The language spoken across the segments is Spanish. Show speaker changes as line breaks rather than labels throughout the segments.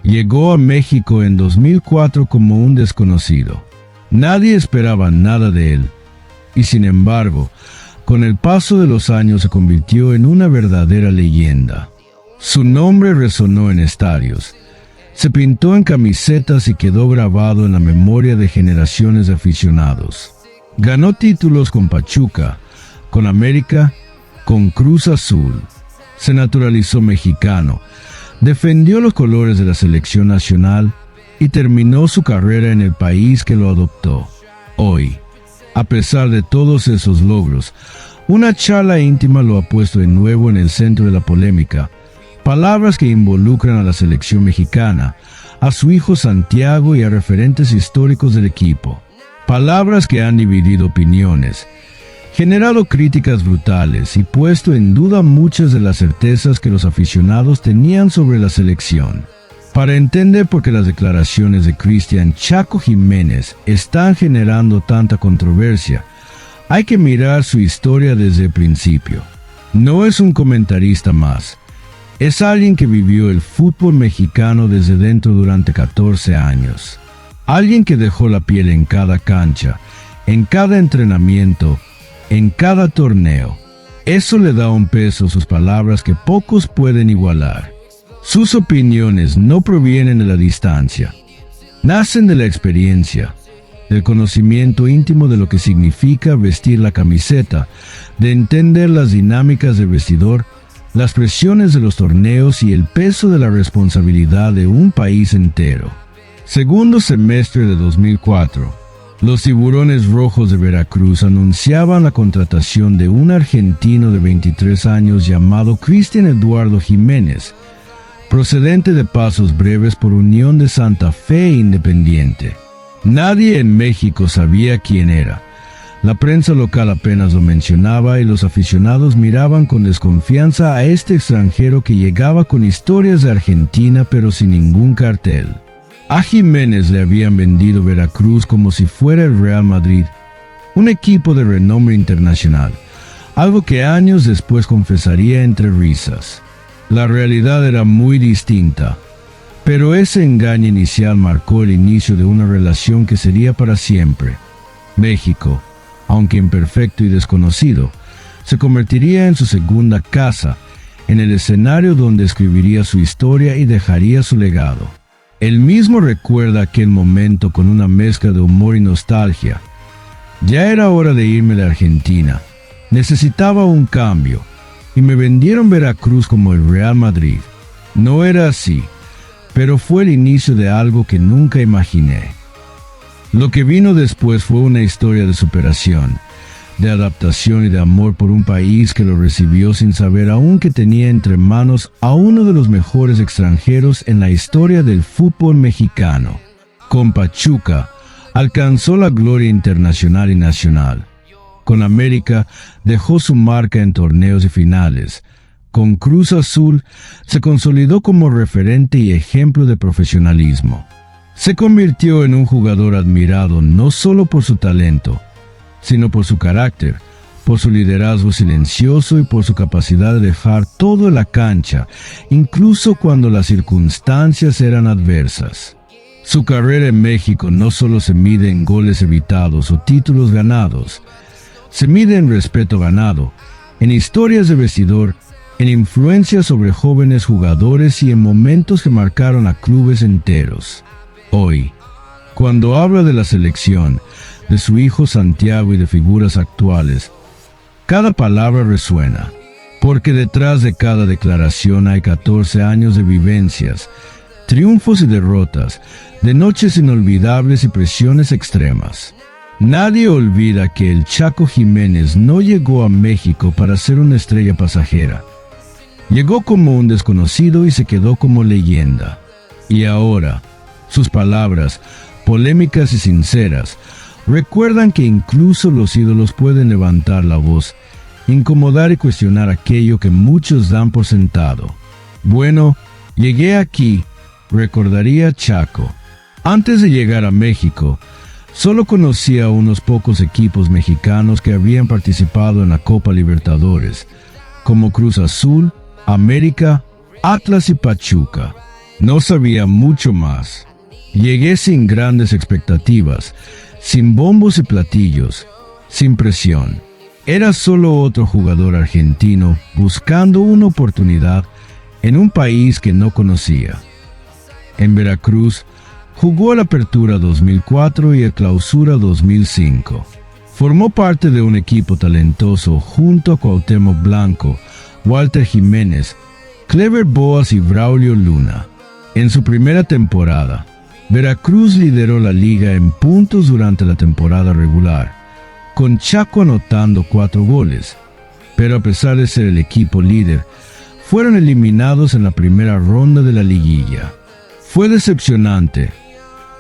Llegó a México en 2004 como un desconocido. Nadie esperaba nada de él, y sin embargo, con el paso de los años se convirtió en una verdadera leyenda. Su nombre resonó en estadios, se pintó en camisetas y quedó grabado en la memoria de generaciones de aficionados. Ganó títulos con Pachuca, con América, con Cruz Azul. Se naturalizó mexicano, defendió los colores de la selección nacional y terminó su carrera en el país que lo adoptó. Hoy, a pesar de todos esos logros, una charla íntima lo ha puesto de nuevo en el centro de la polémica. Palabras que involucran a la selección mexicana, a su hijo Santiago y a referentes históricos del equipo. Palabras que han dividido opiniones, generado críticas brutales y puesto en duda muchas de las certezas que los aficionados tenían sobre la selección. Para entender por qué las declaraciones de Cristian Chaco Jiménez están generando tanta controversia, hay que mirar su historia desde el principio. No es un comentarista más. Es alguien que vivió el fútbol mexicano desde dentro durante 14 años. Alguien que dejó la piel en cada cancha, en cada entrenamiento, en cada torneo. Eso le da un peso a sus palabras que pocos pueden igualar. Sus opiniones no provienen de la distancia. Nacen de la experiencia, del conocimiento íntimo de lo que significa vestir la camiseta, de entender las dinámicas del vestidor, las presiones de los torneos y el peso de la responsabilidad de un país entero. Segundo semestre de 2004, los Tiburones Rojos de Veracruz anunciaban la contratación de un argentino de 23 años llamado Cristian Eduardo Jiménez, procedente de pasos breves por Unión de Santa Fe e Independiente. Nadie en México sabía quién era. La prensa local apenas lo mencionaba y los aficionados miraban con desconfianza a este extranjero que llegaba con historias de Argentina pero sin ningún cartel. A Jiménez le habían vendido Veracruz como si fuera el Real Madrid, un equipo de renombre internacional, algo que años después confesaría entre risas. La realidad era muy distinta, pero ese engaño inicial marcó el inicio de una relación que sería para siempre. México, aunque imperfecto y desconocido, se convertiría en su segunda casa, en el escenario donde escribiría su historia y dejaría su legado. Él mismo recuerda aquel momento con una mezcla de humor y nostalgia. Ya era hora de irme de Argentina. Necesitaba un cambio, y me vendieron Veracruz como el Real Madrid. No era así, pero fue el inicio de algo que nunca imaginé. Lo que vino después fue una historia de superación, de adaptación y de amor por un país que lo recibió sin saber aún que tenía entre manos a uno de los mejores extranjeros en la historia del fútbol mexicano. Con Pachuca, alcanzó la gloria internacional y nacional. Con América, dejó su marca en torneos y finales. Con Cruz Azul, se consolidó como referente y ejemplo de profesionalismo. Se convirtió en un jugador admirado no solo por su talento, sino por su carácter, por su liderazgo silencioso y por su capacidad de dejar todo en la cancha, incluso cuando las circunstancias eran adversas. Su carrera en México no solo se mide en goles evitados o títulos ganados, se mide en respeto ganado, en historias de vestidor, en influencia sobre jóvenes jugadores y en momentos que marcaron a clubes enteros. Hoy, cuando habla de la selección, de su hijo Santiago y de figuras actuales, cada palabra resuena, porque detrás de cada declaración hay 14 años de vivencias, triunfos y derrotas, de noches inolvidables y presiones extremas. Nadie olvida que el Chaco Jiménez no llegó a México para ser una estrella pasajera. Llegó como un desconocido y se quedó como leyenda. Y ahora, sus palabras, polémicas y sinceras, recuerdan que incluso los ídolos pueden levantar la voz, incomodar y cuestionar aquello que muchos dan por sentado. Bueno, llegué aquí, recordaría Chaco. Antes de llegar a México, solo conocía a unos pocos equipos mexicanos que habían participado en la Copa Libertadores, como Cruz Azul, América, Atlas y Pachuca. No sabía mucho más. Llegué sin grandes expectativas, sin bombos y platillos, sin presión. Era solo otro jugador argentino buscando una oportunidad en un país que no conocía. En Veracruz, jugó la Apertura 2004 y el Clausura 2005. Formó parte de un equipo talentoso junto a Cuauhtémoc Blanco, Walter Jiménez, Clever Boas y Braulio Luna. En su primera temporada, Veracruz lideró la liga en puntos durante la temporada regular, con Chaco anotando 4 goles, pero a pesar de ser el equipo líder, fueron eliminados en la primera ronda de la liguilla. Fue decepcionante,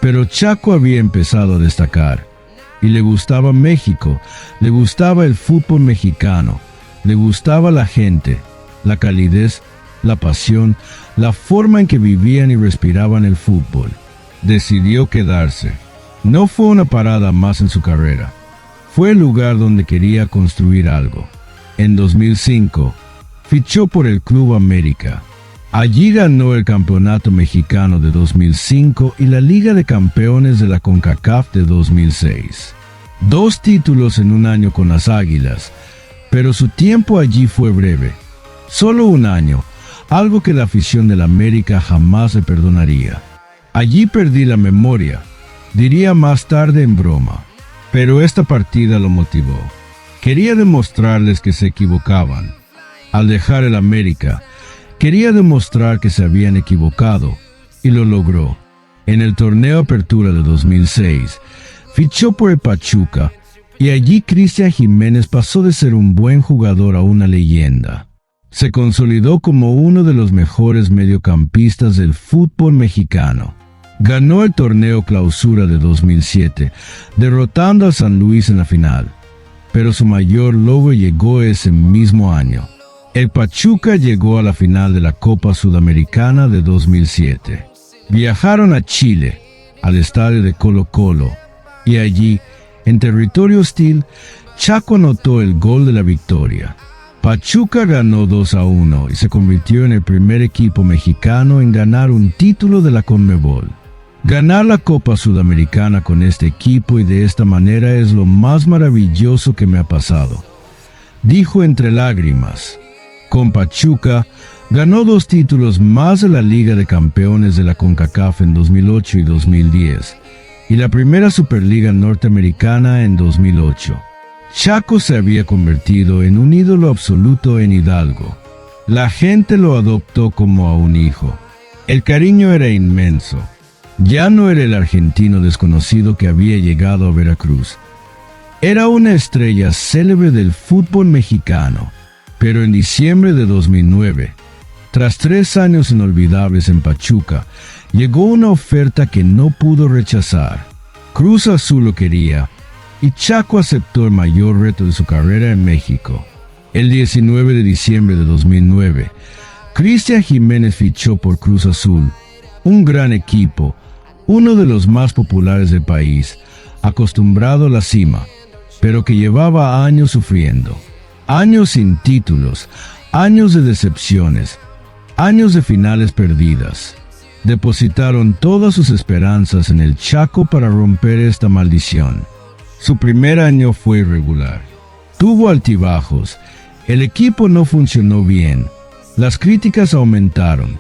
pero Chaco había empezado a destacar, y le gustaba México, le gustaba el fútbol mexicano, le gustaba la gente, la calidez, la pasión, la forma en que vivían y respiraban el fútbol. Decidió quedarse. No fue una parada más en su carrera. Fue el lugar donde quería construir algo. En 2005, fichó por el Club América. Allí ganó el Campeonato Mexicano de 2005 y la Liga de Campeones de la CONCACAF de 2006. 2 títulos en un año con las Águilas, pero su tiempo allí fue breve. Solo un año, algo que la afición del América jamás le perdonaría. Allí perdí la memoria, diría más tarde en broma, pero esta partida lo motivó. Quería demostrarles que se equivocaban. Al dejar el América, quería demostrar que se habían equivocado, y lo logró. En el torneo Apertura de 2006, fichó por el Pachuca, y allí Cristian Jiménez pasó de ser un buen jugador a una leyenda. Se consolidó como uno de los mejores mediocampistas del fútbol mexicano. Ganó el torneo Clausura de 2007, derrotando a San Luis en la final, pero su mayor logro llegó ese mismo año. El Pachuca llegó a la final de la Copa Sudamericana de 2007. Viajaron a Chile, al estadio de Colo-Colo, y allí, en territorio hostil, Chaco anotó el gol de la victoria. Pachuca ganó 2-1 y se convirtió en el primer equipo mexicano en ganar un título de la CONMEBOL. Ganar la Copa Sudamericana con este equipo y de esta manera es lo más maravilloso que me ha pasado, dijo entre lágrimas. Con Pachuca, ganó 2 títulos más de la Liga de Campeones de la CONCACAF en 2008 y 2010, y la primera Superliga Norteamericana en 2008. Chaco se había convertido en un ídolo absoluto en Hidalgo. La gente lo adoptó como a un hijo. El cariño era inmenso. Ya no era el argentino desconocido que había llegado a Veracruz. Era una estrella célebre del fútbol mexicano. Pero en diciembre de 2009, tras 3 años inolvidables en Pachuca, llegó una oferta que no pudo rechazar. Cruz Azul lo quería, y Chaco aceptó el mayor reto de su carrera en México. El 19 de diciembre de 2009, Cristian Jiménez fichó por Cruz Azul, un gran equipo, uno de los más populares del país, acostumbrado a la cima, pero que llevaba años sufriendo. Años sin títulos, años de decepciones, años de finales perdidas. Depositaron todas sus esperanzas en el Chaco para romper esta maldición. Su primer año fue irregular. Tuvo altibajos, el equipo no funcionó bien, las críticas aumentaron,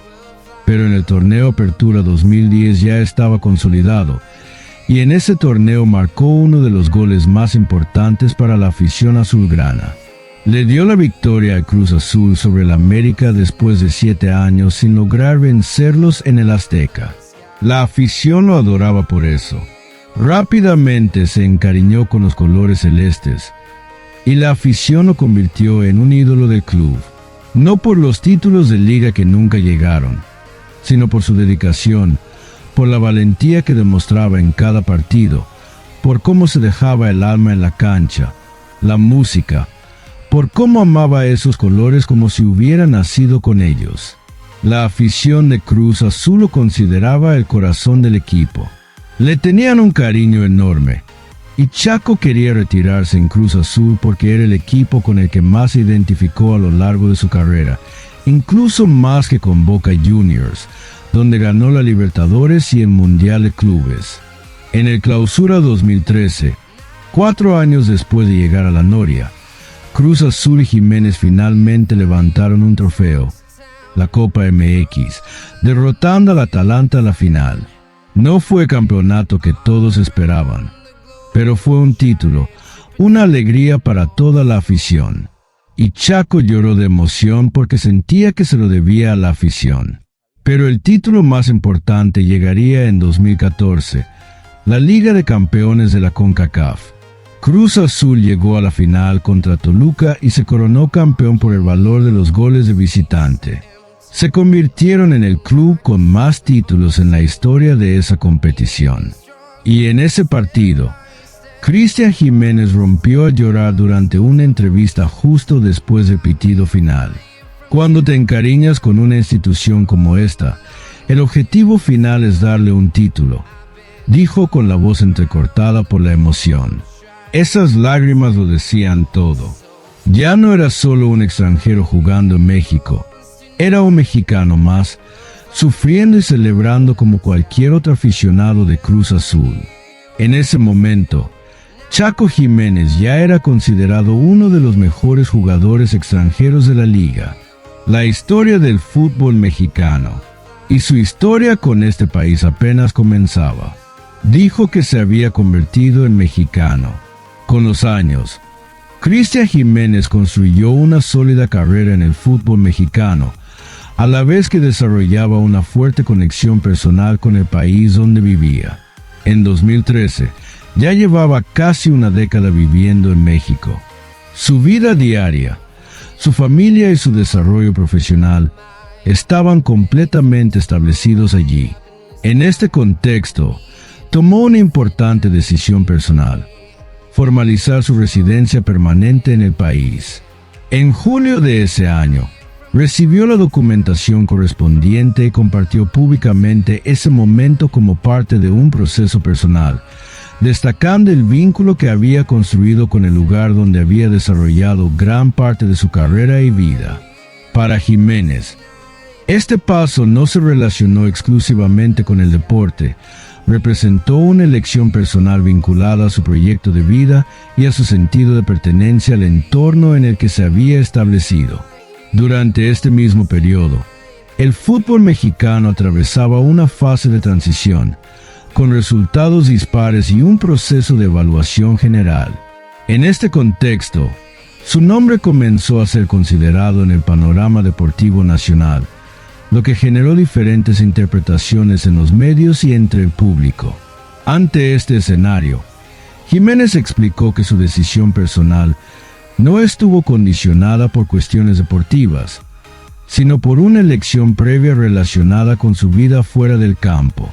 pero en el torneo Apertura 2010 ya estaba consolidado, y en ese torneo marcó uno de los goles más importantes para la afición azulgrana. Le dio la victoria al Cruz Azul sobre el América después de 7 años sin lograr vencerlos en el Azteca. La afición lo adoraba por eso. Rápidamente se encariñó con los colores celestes, y la afición lo convirtió en un ídolo del club, no por los títulos de liga que nunca llegaron, sino por su dedicación, por la valentía que demostraba en cada partido, por cómo se dejaba el alma en la cancha, la música, por cómo amaba esos colores como si hubiera nacido con ellos. La afición de Cruz Azul lo consideraba el corazón del equipo. Le tenían un cariño enorme, y Chaco quería retirarse en Cruz Azul porque era el equipo con el que más se identificó a lo largo de su carrera, incluso más que con Boca Juniors, donde ganó la Libertadores y el Mundial de Clubes. En el Clausura 2013, 4 años después de llegar a la Noria, Cruz Azul y Jiménez finalmente levantaron un trofeo, la Copa MX, derrotando al Atalanta en la final. No fue el campeonato que todos esperaban, pero fue un título, una alegría para toda la afición. Y Chaco lloró de emoción porque sentía que se lo debía a la afición. Pero el título más importante llegaría en 2014, la Liga de Campeones de la CONCACAF. Cruz Azul llegó a la final contra Toluca y se coronó campeón por el valor de los goles de visitante. Se convirtieron en el club con más títulos en la historia de esa competición. Y en ese partido, Cristian Jiménez rompió a llorar durante una entrevista justo después del pitido final. Cuando te encariñas con una institución como esta, el objetivo final es darle un título, dijo con la voz entrecortada por la emoción. Esas lágrimas lo decían todo. Ya no era solo un extranjero jugando en México, era un mexicano más, sufriendo y celebrando como cualquier otro aficionado de Cruz Azul. En ese momento, Chaco Jiménez ya era considerado uno de los mejores jugadores extranjeros de la liga. La historia del fútbol mexicano y su historia con este país apenas comenzaba. Dijo que se había convertido en mexicano. Con los años, Cristian Jiménez construyó una sólida carrera en el fútbol mexicano, a la vez que desarrollaba una fuerte conexión personal con el país donde vivía. En 2013, ya llevaba casi una década viviendo en México. Su vida diaria, su familia y su desarrollo profesional estaban completamente establecidos allí. En este contexto, tomó una importante decisión personal: formalizar su residencia permanente en el país. En julio de ese año, recibió la documentación correspondiente y compartió públicamente ese momento como parte de un proceso personal, destacando el vínculo que había construido con el lugar donde había desarrollado gran parte de su carrera y vida. Para Jiménez, este paso no se relacionó exclusivamente con el deporte, representó una elección personal vinculada a su proyecto de vida y a su sentido de pertenencia al entorno en el que se había establecido. Durante este mismo periodo, el fútbol mexicano atravesaba una fase de transición, con resultados dispares y un proceso de evaluación general. En este contexto, su nombre comenzó a ser considerado en el panorama deportivo nacional, lo que generó diferentes interpretaciones en los medios y entre el público. Ante este escenario, Jiménez explicó que su decisión personal no estuvo condicionada por cuestiones deportivas, sino por una elección previa relacionada con su vida fuera del campo.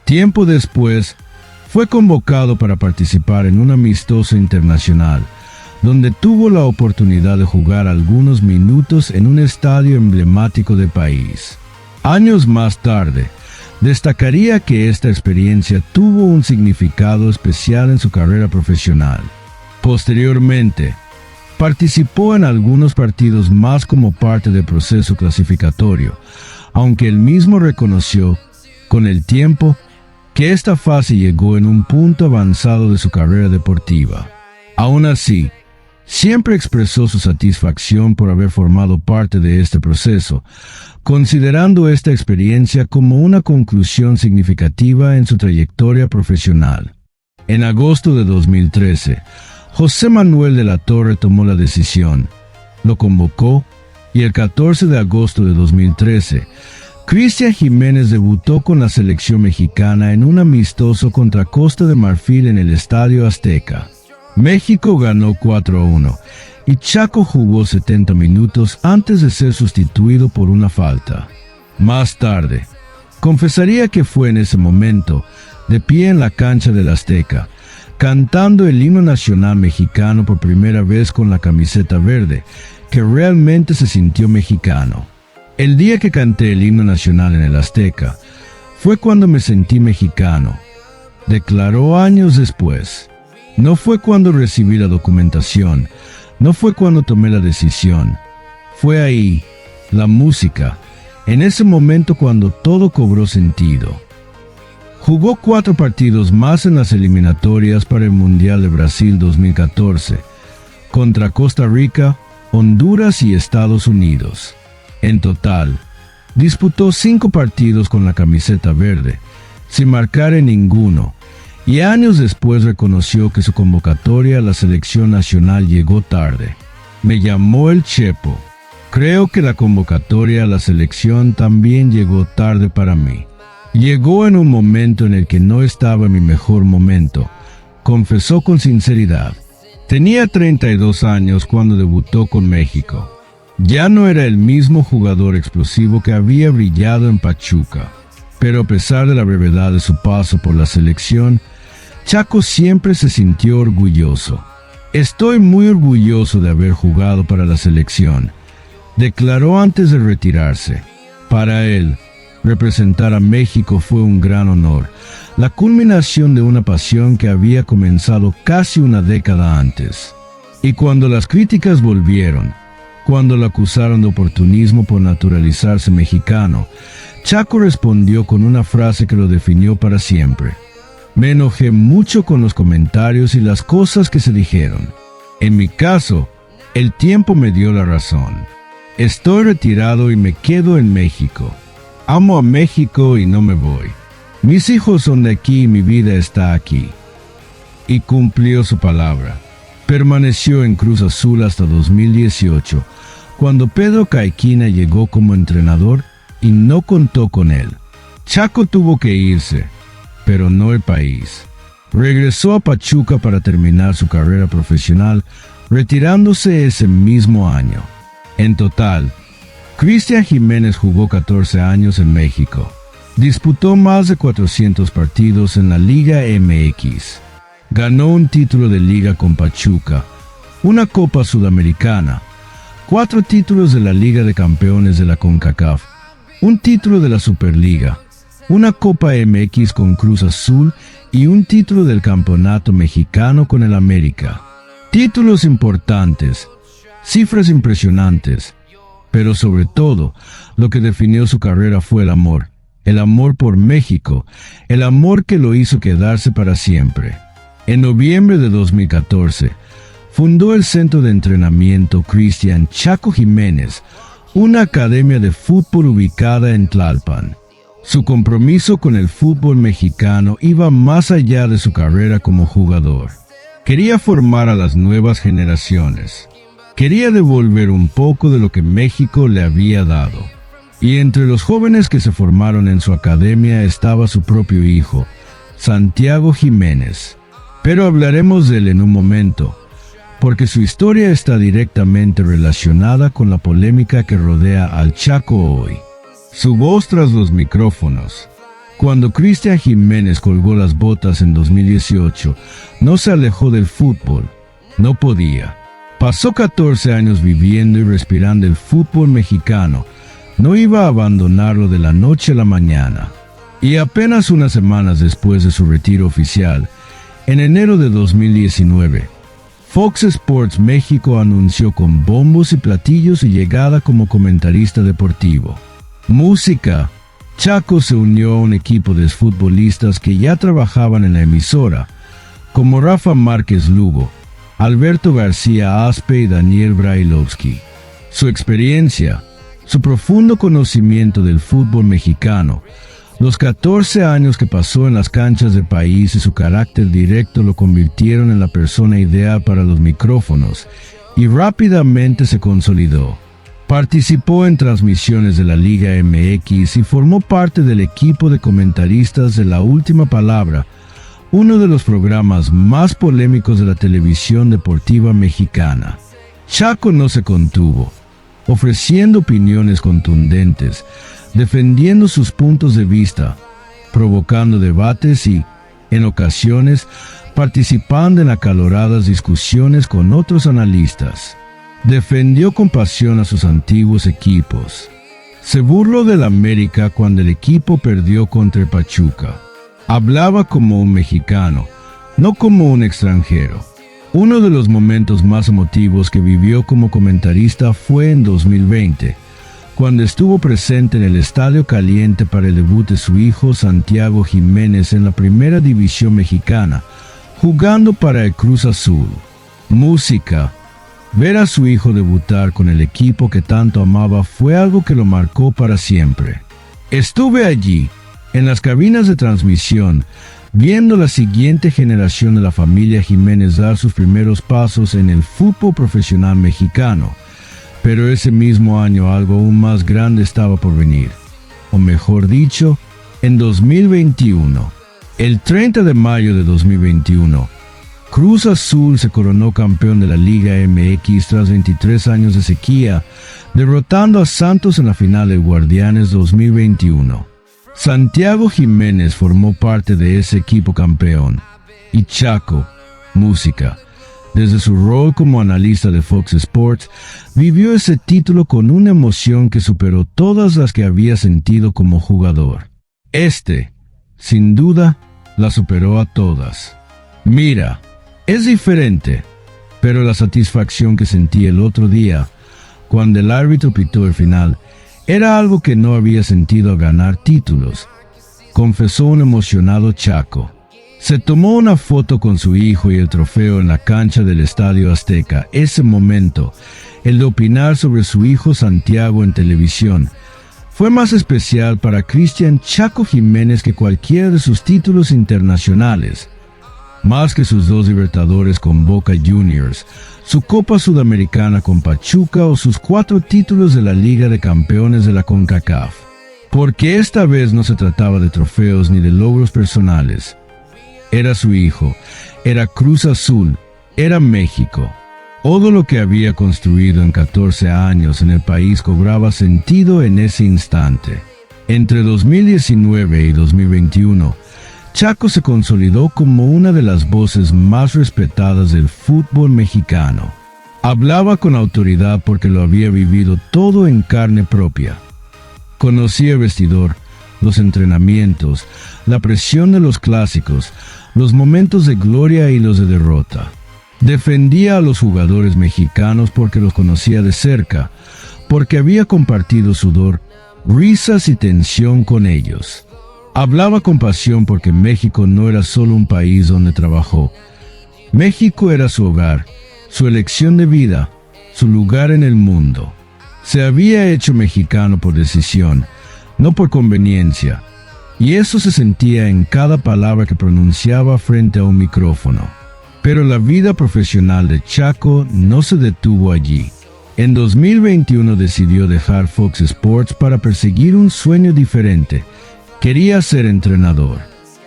Tiempo después, fue convocado para participar en un amistoso internacional, donde tuvo la oportunidad de jugar algunos minutos en un estadio emblemático del país. Años más tarde, destacaría que esta experiencia tuvo un significado especial en su carrera profesional. Posteriormente, participó en algunos partidos más como parte del proceso clasificatorio, aunque él mismo reconoció, con el tiempo, que esta fase llegó en un punto avanzado de su carrera deportiva. Aún así, siempre expresó su satisfacción por haber formado parte de este proceso, considerando esta experiencia como una conclusión significativa en su trayectoria profesional. En agosto de 2013, José Manuel de la Torre tomó la decisión, lo convocó y el 14 de agosto de 2013, Cristian Jiménez debutó con la selección mexicana en un amistoso contra Costa de Marfil en el Estadio Azteca. México ganó 4-1 y Chaco jugó 70 minutos antes de ser sustituido por una falta. Más tarde, confesaría que fue en ese momento, de pie en la cancha del Azteca, cantando el himno nacional mexicano por primera vez con la camiseta verde, que realmente se sintió mexicano. El día que canté el himno nacional en el Azteca, fue cuando me sentí mexicano, declaró años después. No fue cuando recibí la documentación, no fue cuando tomé la decisión. Fue ahí, la música, en ese momento cuando todo cobró sentido. Jugó 4 partidos más en las eliminatorias para el Mundial de Brasil 2014, contra Costa Rica, Honduras y Estados Unidos. En total, disputó 5 partidos con la camiseta verde, sin marcar en ninguno, y años después reconoció que su convocatoria a la selección nacional llegó tarde. Me llamó el Chepo. Creo que la convocatoria a la selección también llegó tarde para mí. Llegó en un momento en el que no estaba en mi mejor momento, confesó con sinceridad. Tenía 32 años cuando debutó con México. Ya no era el mismo jugador explosivo que había brillado en Pachuca, pero a pesar de la brevedad de su paso por la selección, Chaco siempre se sintió orgulloso. Estoy muy orgulloso de haber jugado para la selección, declaró antes de retirarse. Para él, representar a México fue un gran honor, la culminación de una pasión que había comenzado casi una década antes. Y cuando las críticas volvieron, cuando lo acusaron de oportunismo por naturalizarse mexicano, Chaco respondió con una frase que lo definió para siempre. Me enojé mucho con los comentarios y las cosas que se dijeron. En mi caso, el tiempo me dio la razón. Estoy retirado y me quedo en México. Amo a México y no me voy. Mis hijos son de aquí y mi vida está aquí. Y cumplió su palabra. Permaneció en Cruz Azul hasta 2018, cuando Pedro Caixinha llegó como entrenador y no contó con él. Chaco tuvo que irse, pero no el país. Regresó a Pachuca para terminar su carrera profesional, retirándose ese mismo año. En total, Cristian Jiménez jugó 14 años en México. Disputó más de 400 partidos en la Liga MX. Ganó un título de liga con Pachuca, una Copa Sudamericana, 4 títulos de la Liga de Campeones de la CONCACAF, un título de la Superliga, una Copa MX con Cruz Azul y un título del Campeonato Mexicano con el América. Títulos importantes, cifras impresionantes, pero sobre todo, lo que definió su carrera fue el amor por México, el amor que lo hizo quedarse para siempre. En noviembre de 2014, fundó el centro de entrenamiento Cristian Chaco Jiménez, una academia de fútbol ubicada en Tlalpan. Su compromiso con el fútbol mexicano iba más allá de su carrera como jugador. Quería formar a las nuevas generaciones. Quería devolver un poco de lo que México le había dado. Y entre los jóvenes que se formaron en su academia estaba su propio hijo, Santiago Jiménez. Pero hablaremos de él en un momento, porque su historia está directamente relacionada con la polémica que rodea al Chaco hoy. Su voz tras los micrófonos. Cuando Cristian Jiménez colgó las botas en 2018, no se alejó del fútbol. No podía. Pasó 14 años viviendo y respirando el fútbol mexicano. No iba a abandonarlo de la noche a la mañana. Y apenas unas semanas después de su retiro oficial, en enero de 2019, Fox Sports México anunció con bombos y platillos su llegada como comentarista deportivo. Música. Chaco se unió a un equipo de futbolistas que ya trabajaban en la emisora, como Rafa Márquez Lugo, Alberto García Aspe y Daniel Brailovsky. Su experiencia, su profundo conocimiento del fútbol mexicano, los 14 años que pasó en las canchas del país y su carácter directo lo convirtieron en la persona ideal para los micrófonos y rápidamente se consolidó. Participó en transmisiones de la Liga MX y formó parte del equipo de comentaristas de La Última Palabra, uno de los programas más polémicos de la televisión deportiva mexicana. Chaco no se contuvo, ofreciendo opiniones contundentes, defendiendo sus puntos de vista, provocando debates y, en ocasiones, participando en acaloradas discusiones con otros analistas. Defendió con pasión a sus antiguos equipos. Se burló del América cuando el equipo perdió contra el Pachuca. Hablaba como un mexicano, no como un extranjero. Uno de los momentos más emotivos que vivió como comentarista fue en 2020, cuando estuvo presente en el Estadio Caliente para el debut de su hijo Santiago Jiménez en la Primera División Mexicana, jugando para el Cruz Azul. Música. Ver a su hijo debutar con el equipo que tanto amaba fue algo que lo marcó para siempre. Estuve allí, en las cabinas de transmisión, viendo la siguiente generación de la familia Jiménez dar sus primeros pasos en el fútbol profesional mexicano. Pero ese mismo año algo aún más grande estaba por venir. O mejor dicho, en 2021. El 30 de mayo de 2021, Cruz Azul se coronó campeón de la Liga MX tras 23 años de sequía, derrotando a Santos en la final del Guardianes 2021. Santiago Jiménez formó parte de ese equipo campeón. Y Chaco, música, desde su rol como analista de Fox Sports, vivió ese título con una emoción que superó todas las que había sentido como jugador. Sin duda, la superó a todas. Mira, es diferente, pero la satisfacción que sentí el otro día, cuando el árbitro pitó el final, era algo que no había sentido al ganar títulos, confesó un emocionado Chaco. Se tomó una foto con su hijo y el trofeo en la cancha del Estadio Azteca. Ese momento, el de opinar sobre su hijo Santiago en televisión, fue más especial para Cristian Chaco Jiménez que cualquiera de sus títulos internacionales. Más que sus 2 Libertadores con Boca Juniors, su Copa Sudamericana con Pachuca o sus 4 títulos de la Liga de Campeones de la CONCACAF. Porque esta vez no se trataba de trofeos ni de logros personales. Era su hijo, era Cruz Azul, era México. Todo lo que había construido en 14 años en el país cobraba sentido en ese instante. Entre 2019 y 2021, Chaco se consolidó como una de las voces más respetadas del fútbol mexicano. Hablaba con autoridad porque lo había vivido todo en carne propia. Conocía el vestidor, los entrenamientos, la presión de los clásicos, los momentos de gloria y los de derrota. Defendía a los jugadores mexicanos porque los conocía de cerca, porque había compartido sudor, risas y tensión con ellos. Hablaba con pasión porque México no era solo un país donde trabajó. México era su hogar, su elección de vida, su lugar en el mundo. Se había hecho mexicano por decisión, no por conveniencia, y eso se sentía en cada palabra que pronunciaba frente a un micrófono. Pero la vida profesional de Chaco no se detuvo allí. En 2021 decidió dejar Fox Sports para perseguir un sueño diferente. Quería ser entrenador.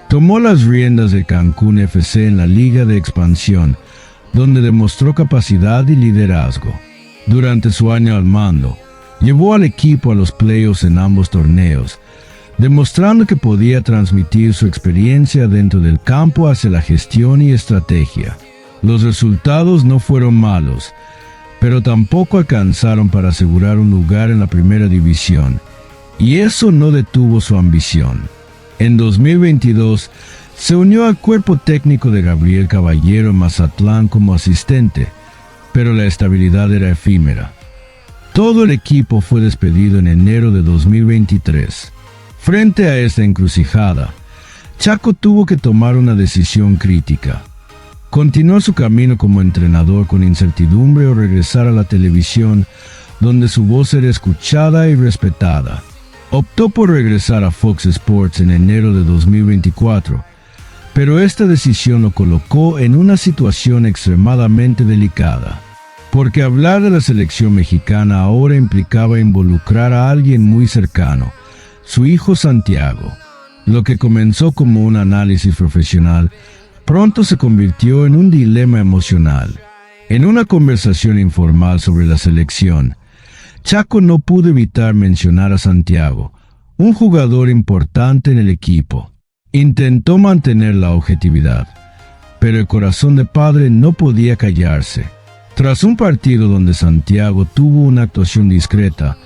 Tomó las riendas de Cancún FC en la Liga de Expansión, donde demostró capacidad y liderazgo. Durante su año al mando, llevó al equipo a los playoffs en ambos torneos, demostrando que podía transmitir su experiencia dentro del campo hacia la gestión y estrategia. Los resultados no fueron malos, pero tampoco alcanzaron para asegurar un lugar en la primera división, y eso no detuvo su ambición. En 2022, se unió al cuerpo técnico de Gabriel Caballero en Mazatlán como asistente, pero la estabilidad era efímera. Todo el equipo fue despedido en enero de 2023. Frente a esta encrucijada, Chaco tuvo que tomar una decisión crítica. Continuar su camino como entrenador con incertidumbre o regresar a la televisión, donde su voz era escuchada y respetada. Optó por regresar a Fox Sports en enero de 2024, pero esta decisión lo colocó en una situación extremadamente delicada, porque hablar de la selección mexicana ahora implicaba involucrar a alguien muy cercano, su hijo Santiago. Lo que comenzó como un análisis profesional, pronto se convirtió en un dilema emocional. En una conversación informal sobre la selección, Chaco no pudo evitar mencionar a Santiago, un jugador importante en el equipo. Intentó mantener la objetividad, pero el corazón de padre no podía callarse. Tras un partido donde Santiago tuvo una actuación discreta,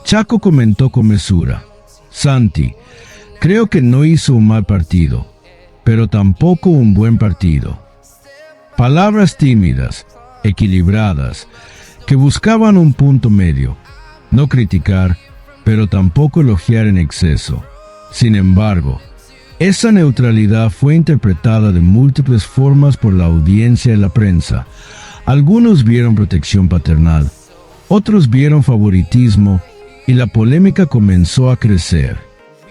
Chaco comentó con mesura: Santi, creo que no hizo un mal partido, pero tampoco un buen partido. Palabras tímidas, equilibradas, que buscaban un punto medio. No criticar, pero tampoco elogiar en exceso. Sin embargo, esa neutralidad fue interpretada de múltiples formas por la audiencia y la prensa. Algunos vieron protección paternal, otros vieron favoritismo, y la polémica comenzó a crecer.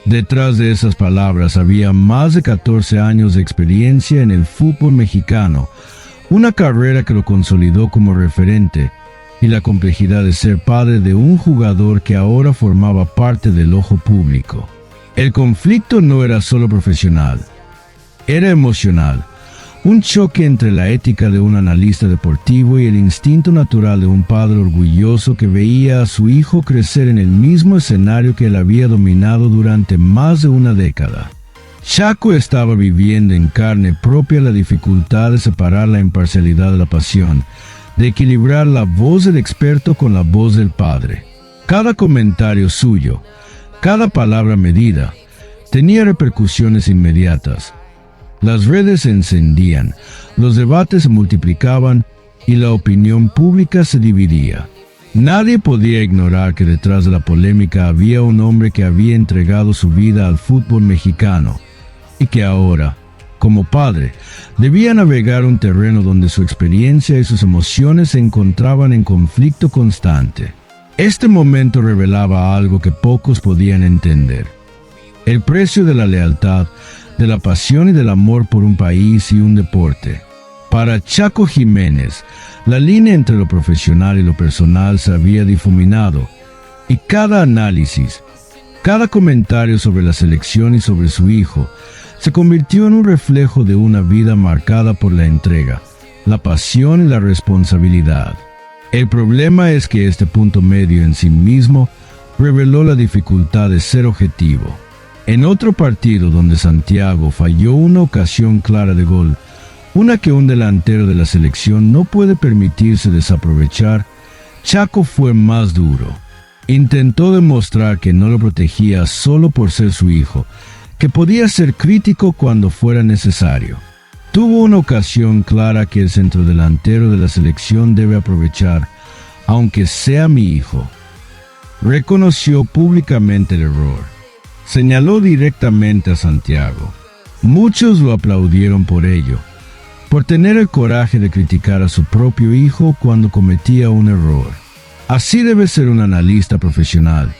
Detrás de esas palabras había más de 14 años de experiencia en el fútbol mexicano, una carrera que lo consolidó como referente, y la complejidad de ser padre de un jugador que ahora formaba parte del ojo público. El conflicto no era solo profesional, era emocional, un choque entre la ética de un analista deportivo y el instinto natural de un padre orgulloso que veía a su hijo crecer en el mismo escenario que él había dominado durante más de una década. Chaco estaba viviendo en carne propia la dificultad de separar la imparcialidad de la pasión, de equilibrar la voz del experto con la voz del padre. Cada comentario suyo, cada palabra medida, tenía repercusiones inmediatas. Las redes se encendían, los debates se multiplicaban y la opinión pública se dividía. Nadie podía ignorar que detrás de la polémica había un hombre que había entregado su vida al fútbol mexicano y que ahora, como padre, debía navegar un terreno donde su experiencia y sus emociones se encontraban en conflicto constante. Este momento revelaba algo que pocos podían entender: el precio de la lealtad, de la pasión y del amor por un país y un deporte. Para Chaco Jiménez, la línea entre lo profesional y lo personal se había difuminado, y cada análisis, cada comentario sobre la selección y sobre su hijo, se convirtió en un reflejo de una vida marcada por la entrega, la pasión y la responsabilidad. El problema es que este punto medio en sí mismo reveló la dificultad de ser objetivo. En otro partido donde Santiago falló una ocasión clara de gol, una que un delantero de la selección no puede permitirse desaprovechar, Chaco fue más duro. Intentó demostrar que no lo protegía solo por ser su hijo, que podía ser crítico cuando fuera necesario. Tuvo una ocasión clara que el centrodelantero de la selección debe aprovechar, aunque sea mi hijo. Reconoció públicamente el error. Señaló directamente a Santiago. Muchos lo aplaudieron por ello, por tener el coraje de criticar a su propio hijo cuando cometía un error. Así debe ser un analista profesional,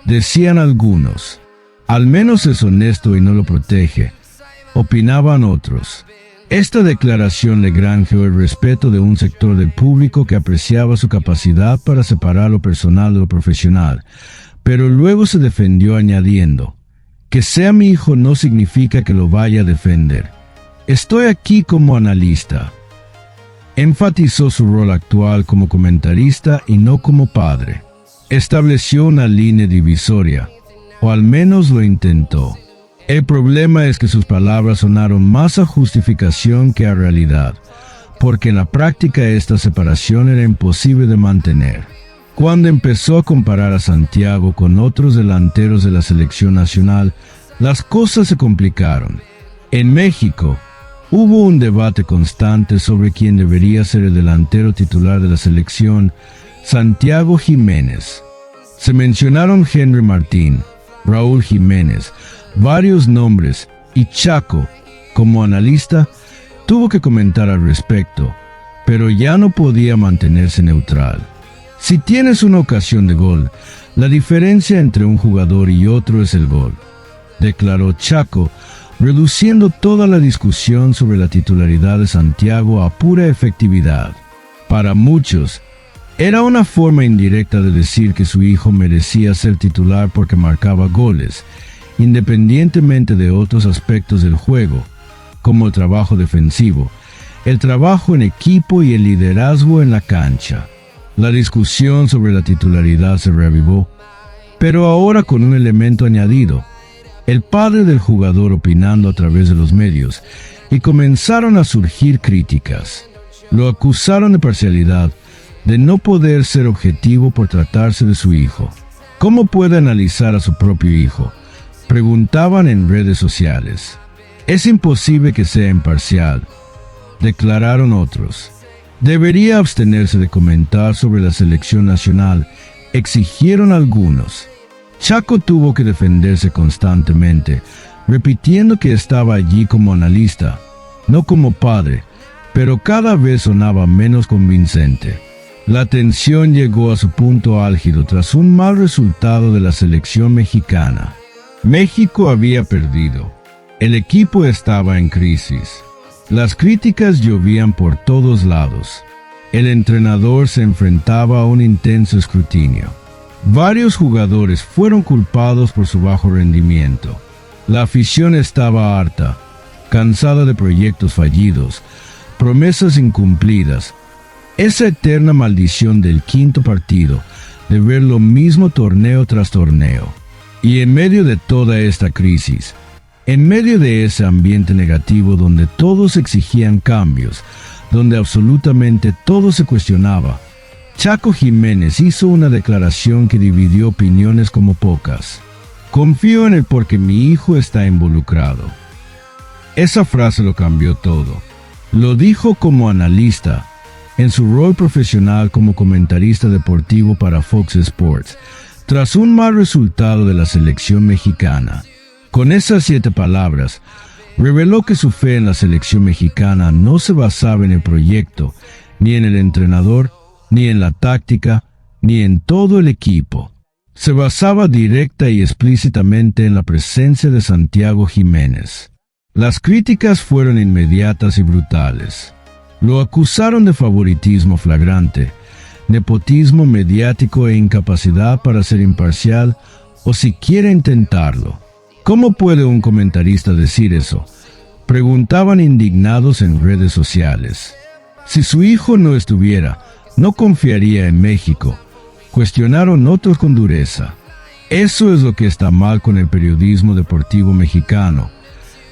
decían algunos. Al menos es honesto y no lo protege, opinaban otros. Esta declaración le granjeó el respeto de un sector del público que apreciaba su capacidad para separar lo personal de lo profesional, pero luego se defendió añadiendo: que sea mi hijo no significa que lo vaya a defender. Estoy aquí como analista. Enfatizó su rol actual como comentarista y no como padre. Estableció una línea divisoria, o al menos lo intentó. El problema es que sus palabras sonaron más a justificación que a realidad, porque en la práctica esta separación era imposible de mantener. Cuando empezó a comparar a Santiago con otros delanteros de la selección nacional, las cosas se complicaron. En México, hubo un debate constante sobre quién debería ser el delantero titular de la selección, Santiago Jiménez. Se mencionaron Henry Martín, Raúl Jiménez, varios nombres, y Chaco, como analista, tuvo que comentar al respecto, pero ya no podía mantenerse neutral. Si tienes una ocasión de gol, la diferencia entre un jugador y otro es el gol, declaró Chaco, reduciendo toda la discusión sobre la titularidad de Santiago a pura efectividad. Para muchos, era una forma indirecta de decir que su hijo merecía ser titular porque marcaba goles, independientemente de otros aspectos del juego, como el trabajo defensivo, el trabajo en equipo y el liderazgo en la cancha. La discusión sobre la titularidad se reavivó, pero ahora con un elemento añadido: el padre del jugador opinando a través de los medios, y comenzaron a surgir críticas. Lo acusaron de parcialidad, de no poder ser objetivo por tratarse de su hijo. ¿Cómo puede analizar a su propio hijo?, preguntaban en redes sociales. Es imposible que sea imparcial, declararon otros. Debería abstenerse de comentar sobre la selección nacional, exigieron algunos. Chaco tuvo que defenderse constantemente, repitiendo que estaba allí como analista, no como padre, pero cada vez sonaba menos convincente. La tensión llegó a su punto álgido tras un mal resultado de la selección mexicana. México había perdido. El equipo estaba en crisis. Las críticas llovían por todos lados. El entrenador se enfrentaba a un intenso escrutinio. Varios jugadores fueron culpados por su bajo rendimiento. La afición estaba harta, cansada de proyectos fallidos, promesas incumplidas, esa eterna maldición del quinto partido, de ver lo mismo torneo tras torneo. Y en medio de toda esta crisis, en medio de ese ambiente negativo donde todos exigían cambios, donde absolutamente todo se cuestionaba, Chaco Jiménez hizo una declaración que dividió opiniones como pocas. Confío en él porque mi hijo está involucrado. Esa frase lo cambió todo. Lo dijo como analista, en su rol profesional como comentarista deportivo para Fox Sports, tras un mal resultado de la selección mexicana. Con esas 7 palabras, reveló que su fe en la selección mexicana no se basaba en el proyecto, ni en el entrenador, ni en la táctica, ni en todo el equipo. Se basaba directa y explícitamente en la presencia de Santiago Jiménez. Las críticas fueron inmediatas y brutales. Lo acusaron de favoritismo flagrante, nepotismo mediático e incapacidad para ser imparcial o siquiera intentarlo. ¿Cómo puede un comentarista decir eso?, preguntaban indignados en redes sociales. Si su hijo no estuviera, no confiaría en México. Cuestionaron otros con dureza. Eso es lo que está mal con el periodismo deportivo mexicano,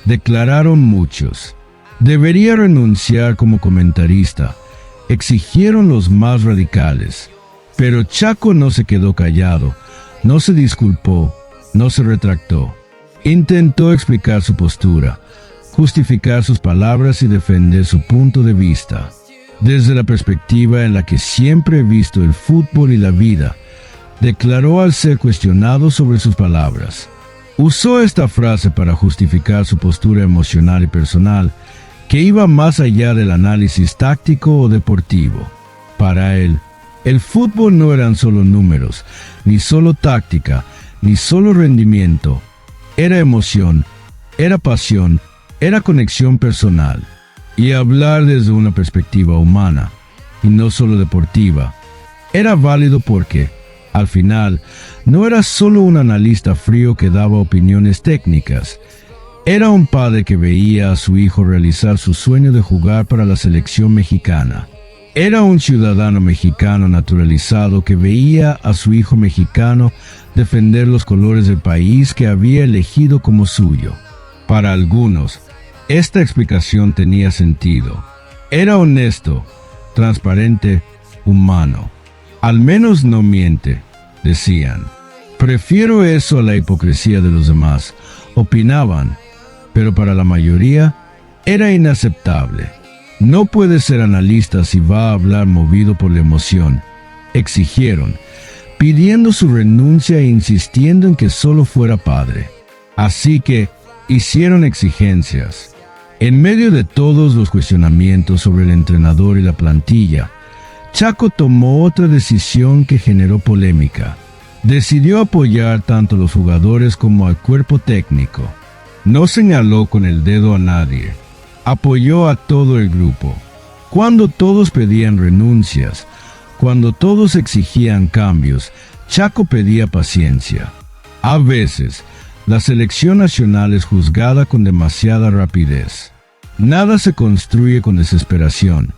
declararon muchos. Debería renunciar como comentarista, exigieron los más radicales. Pero Chaco no se quedó callado, no se disculpó, no se retractó. Intentó explicar su postura, justificar sus palabras y defender su punto de vista, desde la perspectiva en la que siempre he visto el fútbol y la vida. Declaró al ser cuestionado sobre sus palabras. Usó esta frase para justificar su postura emocional y personal, que iba más allá del análisis táctico o deportivo. Para él, el fútbol no eran solo números, ni solo táctica, ni solo rendimiento. Era emoción, era pasión, era conexión personal. Y hablar desde una perspectiva humana, y no solo deportiva, era válido porque, al final, no era solo un analista frío que daba opiniones técnicas. Era un padre que veía a su hijo realizar su sueño de jugar para la selección mexicana. Era un ciudadano mexicano naturalizado que veía a su hijo mexicano defender los colores del país que había elegido como suyo. Para algunos, esta explicación tenía sentido. Era honesto, transparente, humano. Al menos no miente, decían. Prefiero eso a la hipocresía de los demás, opinaban, pero para la mayoría era inaceptable. No puede ser analista si va a hablar movido por la emoción. Exigieron, pidiendo su renuncia e insistiendo en que solo fuera padre. Así que hicieron exigencias. En medio de todos los cuestionamientos sobre el entrenador y la plantilla, Chaco tomó otra decisión que generó polémica. Decidió apoyar tanto a los jugadores como al cuerpo técnico. No señaló con el dedo a nadie. Apoyó a todo el grupo. Cuando todos pedían renuncias, cuando todos exigían cambios, Chaco pedía paciencia. A veces, la selección nacional es juzgada con demasiada rapidez. Nada se construye con desesperación,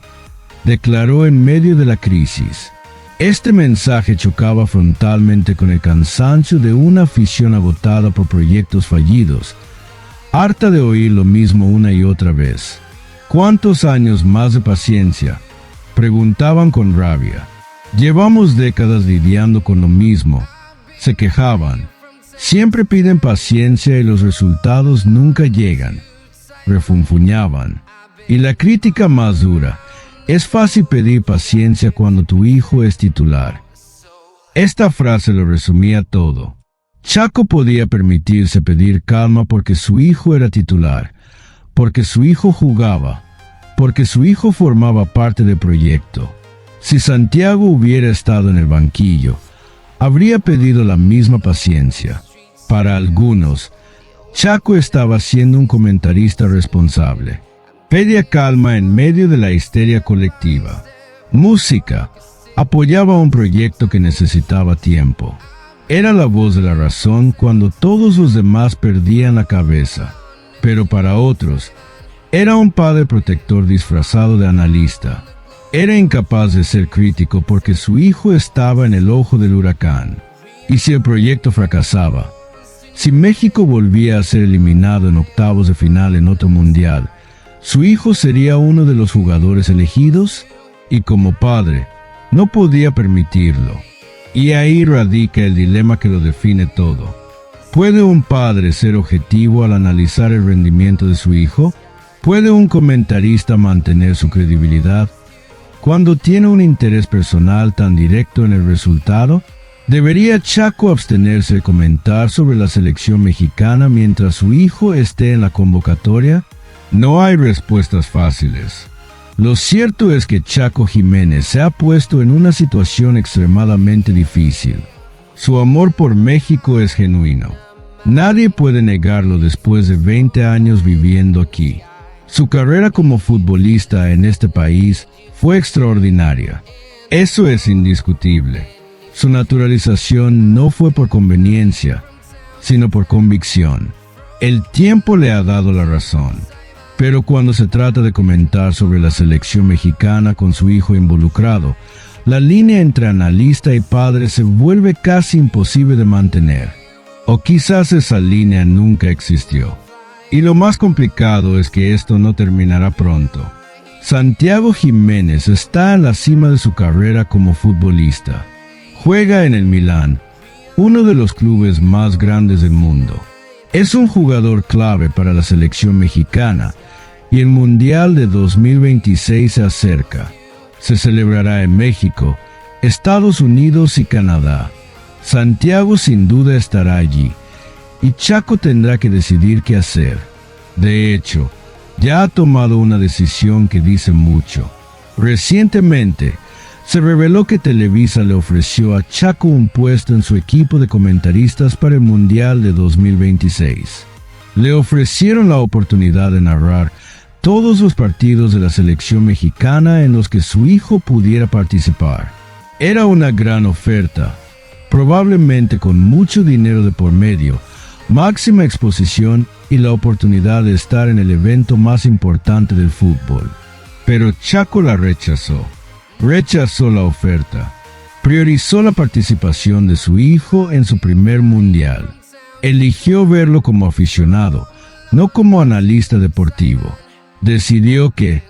declaró en medio de la crisis. Este mensaje chocaba frontalmente con el cansancio de una afición agotada por proyectos fallidos, harta de oír lo mismo una y otra vez. ¿Cuántos años más de paciencia?, preguntaban con rabia. Llevamos décadas lidiando con lo mismo, se quejaban. Siempre piden paciencia y los resultados nunca llegan, refunfuñaban. Y la crítica más dura: es fácil pedir paciencia cuando tu hijo es titular. Esta frase lo resumía todo. Chaco podía permitirse pedir calma porque su hijo era titular, porque su hijo jugaba, porque su hijo formaba parte del proyecto. Si Santiago hubiera estado en el banquillo, habría pedido la misma paciencia. Para algunos, Chaco estaba siendo un comentarista responsable. Pedía calma en medio de la histeria colectiva. Música. Apoyaba un proyecto que necesitaba tiempo. Era la voz de la razón cuando todos los demás perdían la cabeza. Pero para otros, era un padre protector disfrazado de analista. Era incapaz de ser crítico porque su hijo estaba en el ojo del huracán. Y si el proyecto fracasaba, si México volvía a ser eliminado en octavos de final en otro mundial, ¿su hijo sería uno de los jugadores elegidos? Y como padre, no podía permitirlo. Y ahí radica el dilema que lo define todo. ¿Puede un padre ser objetivo al analizar el rendimiento de su hijo? ¿Puede un comentarista mantener su credibilidad cuando tiene un interés personal tan directo en el resultado? ¿Debería Chaco abstenerse de comentar sobre la selección mexicana mientras su hijo esté en la convocatoria? No hay respuestas fáciles. Lo cierto es que Chaco Jiménez se ha puesto en una situación extremadamente difícil. Su amor por México es genuino. Nadie puede negarlo después de 20 años viviendo aquí. Su carrera como futbolista en este país fue extraordinaria. Eso es indiscutible. Su naturalización no fue por conveniencia, sino por convicción. El tiempo le ha dado la razón. Pero cuando se trata de comentar sobre la selección mexicana con su hijo involucrado, la línea entre analista y padre se vuelve casi imposible de mantener. O quizás esa línea nunca existió. Y lo más complicado es que esto no terminará pronto. Santiago Jiménez está en la cima de su carrera como futbolista. Juega en el Milán, uno de los clubes más grandes del mundo. Es un jugador clave para la selección mexicana y el Mundial de 2026 se acerca. Se celebrará en México, Estados Unidos y Canadá. Santiago sin duda estará allí y Chaco tendrá que decidir qué hacer. De hecho, ya ha tomado una decisión que dice mucho. Recientemente, se reveló que Televisa le ofreció a Chaco un puesto en su equipo de comentaristas para el Mundial de 2026. Le ofrecieron la oportunidad de narrar todos los partidos de la selección mexicana en los que su hijo pudiera participar. Era una gran oferta, probablemente con mucho dinero de por medio, máxima exposición y la oportunidad de estar en el evento más importante del fútbol. Pero Chaco la rechazó. Rechazó la oferta. Priorizó la participación de su hijo en su primer mundial. Eligió verlo como aficionado, no como analista deportivo. Decidió que,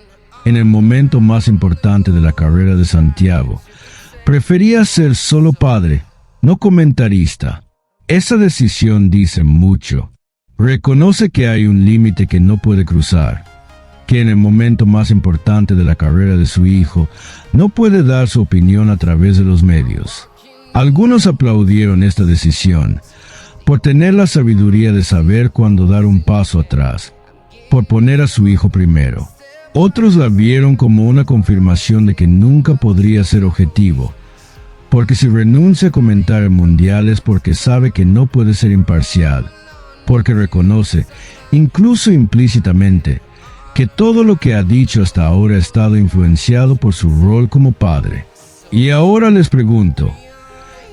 en el momento más importante de la carrera de Santiago, prefería ser solo padre, no comentarista. Esa decisión dice mucho. Reconoce que hay un límite que no puede cruzar, que en el momento más importante de la carrera de su hijo no puede dar su opinión a través de los medios. Algunos aplaudieron esta decisión por tener la sabiduría de saber cuándo dar un paso atrás, por poner a su hijo primero. Otros la vieron como una confirmación de que nunca podría ser objetivo, porque si renuncia a comentar el mundial es porque sabe que no puede ser imparcial, porque reconoce, incluso implícitamente, que todo lo que ha dicho hasta ahora ha estado influenciado por su rol como padre. Y ahora les pregunto,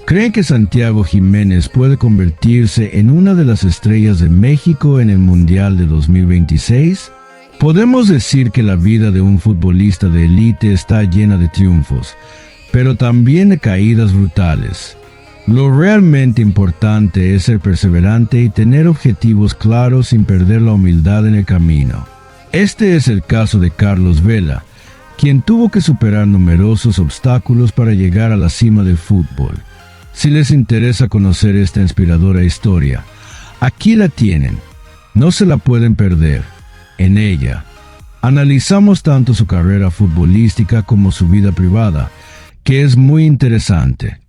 ¿creen que Santiago Jiménez puede convertirse en una de las estrellas de México en el Mundial de 2026? Podemos decir que la vida de un futbolista de élite está llena de triunfos, pero también de caídas brutales. Lo realmente importante es ser perseverante y tener objetivos claros sin perder la humildad en el camino. Este es el caso de Carlos Vela, quien tuvo que superar numerosos obstáculos para llegar a la cima del fútbol. Si les interesa conocer esta inspiradora historia, aquí la tienen. No se la pueden perder. En ella, analizamos tanto su carrera futbolística como su vida privada, que es muy interesante.